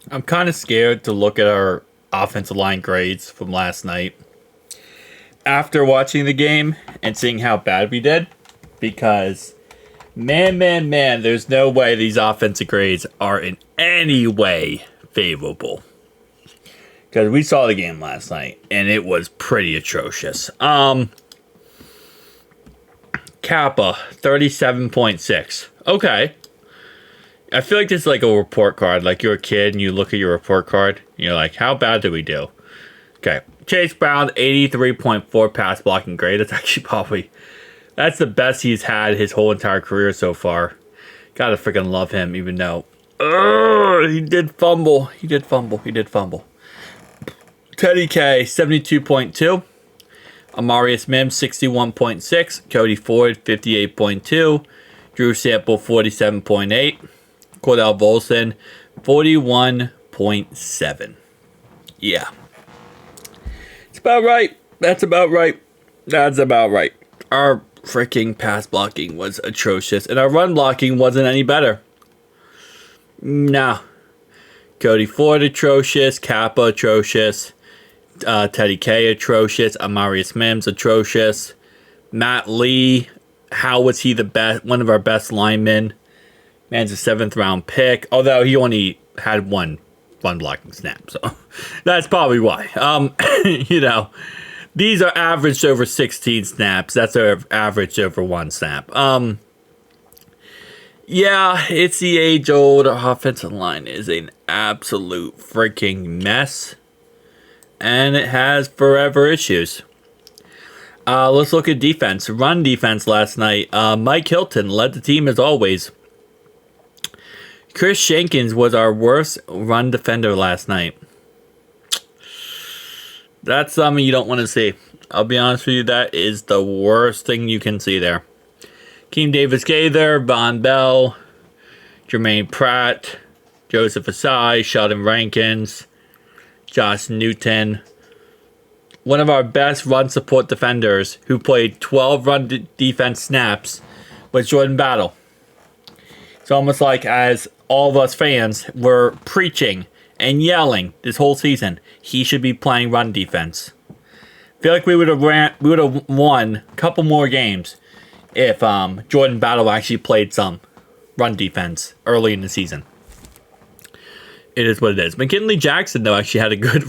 I'm kind of scared to look at our offensive line grades from last night after watching the game and seeing how bad we did. Because, man, there's no way these offensive grades are in any way favorable. Because we saw the game last night and it was pretty atrocious. Kappa, 37.6. Okay. I feel like this is like a report card. Like you're a kid and you look at your report card and you're like, how bad did we do? Okay. Chase Brown, 83.4 pass blocking grade. That's actually that's the best he's had his whole entire career so far. Gotta freaking love him, even though he did fumble. Teddy K, 72.2. Amarius Mims, 61.6. Cody Ford, 58.2. Drew Sample, 47.8. Cordell Volson, 41.7. Yeah. It's about right. That's about right. Our freaking pass blocking was atrocious, and our run blocking wasn't any better. Nah. Cody Ford, atrocious. Kappa, atrocious. Teddy K, atrocious. Amarius Mims, atrocious. Matt Lee, how was he the best? One of our best linemen. Man's a 7th round pick, although he only had one blocking snap, so that's probably why. These are averaged over 16 snaps. That's our average over one snap. Yeah, it's the age-old offensive line is an absolute freaking mess, and it has forever issues. Let's look at defense. Run defense last night. Mike Hilton led the team as always. Chris Jenkins was our worst run defender last night. That's something you don't want to see. I'll be honest with you, that is the worst thing you can see there. Keem Davis-Gaither, Von Bell, Jermaine Pratt, Joseph Asai, Sheldon Rankins, Josh Newton. One of our best run support defenders who played 12 run defense snaps was Jordan Battle. It's almost like as all of us fans were preaching and yelling this whole season, he should be playing run defense. I feel like we would have won a couple more games if Jordan Battle actually played some run defense early in the season. It is what it is. McKinley Jackson, though, actually had a good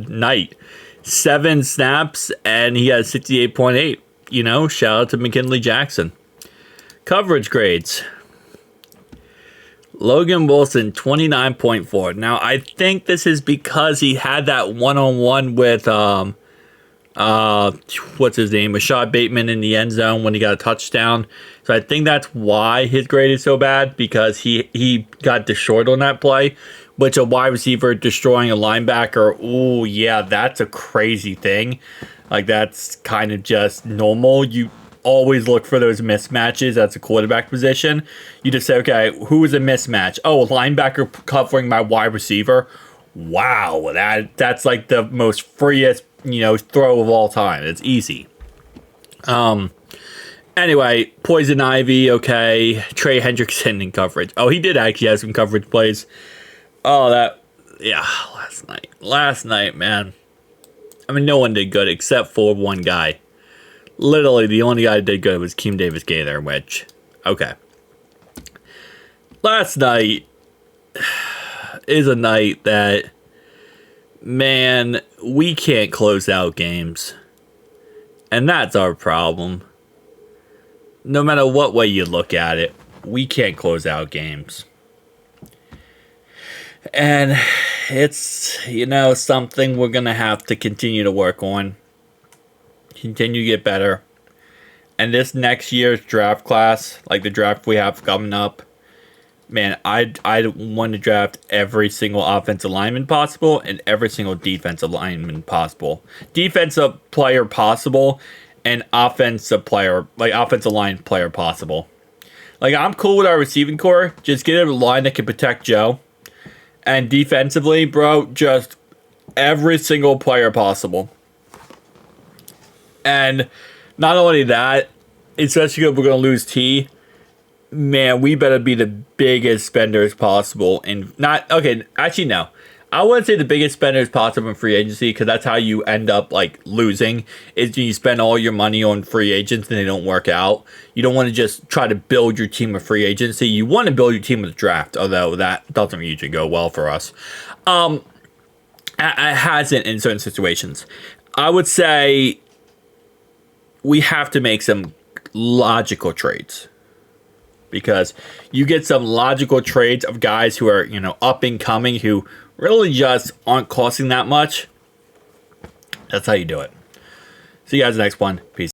night. 7 snaps, and he had 68.8. Shout out to McKinley Jackson. Coverage grades. Logan Wilson, 29.4. Now, I think this is because he had that one-on-one with, what's his name? Rashad Bateman in the end zone when he got a touchdown. So I think that's why his grade is so bad, because he got destroyed on that play, which a wide receiver destroying a linebacker, ooh, yeah, that's a crazy thing. Like, that's kind of just normal. You always look for those mismatches. That's a quarterback position. You just say, okay, who is a mismatch? Oh, a linebacker covering my wide receiver. Wow, that's like the most freest, throw of all time. It's easy. Anyway, Poison Ivy, okay. Trey Hendrickson in coverage. Oh, he did actually have some coverage plays. Oh, last night, man. I mean, no one did good except for one guy. Literally, the only guy that did good was Keem Davis-Gaither, which, okay. Last night is a night that, man, we can't close out games. And that's our problem. No matter what way you look at it, we can't close out games. And it's, something we're going to have to continue to work on. Continue to get better. And this next year's draft class, like the draft we have coming up, man, I want to draft every single offensive lineman possible and every single defensive lineman possible. Defensive player possible and offensive line player possible. Like, I'm cool with our receiving core. Just get a line that can protect Joe. And defensively, bro, just every single player possible. And not only that, especially if we're going to lose T, man, we better be the biggest spenders possible. And not, okay, actually, no. I wouldn't say the biggest spenders possible in free agency, because that's how you end up like losing, is you spend all your money on free agents and they don't work out. You don't want to just try to build your team with free agency. You want to build your team with draft, although that doesn't usually go well for us. It hasn't in certain situations. I would say we have to make some logical trades, because you get some logical trades of guys who are, up and coming, who really just aren't costing that much. That's how you do it. See you guys in the next one. Peace.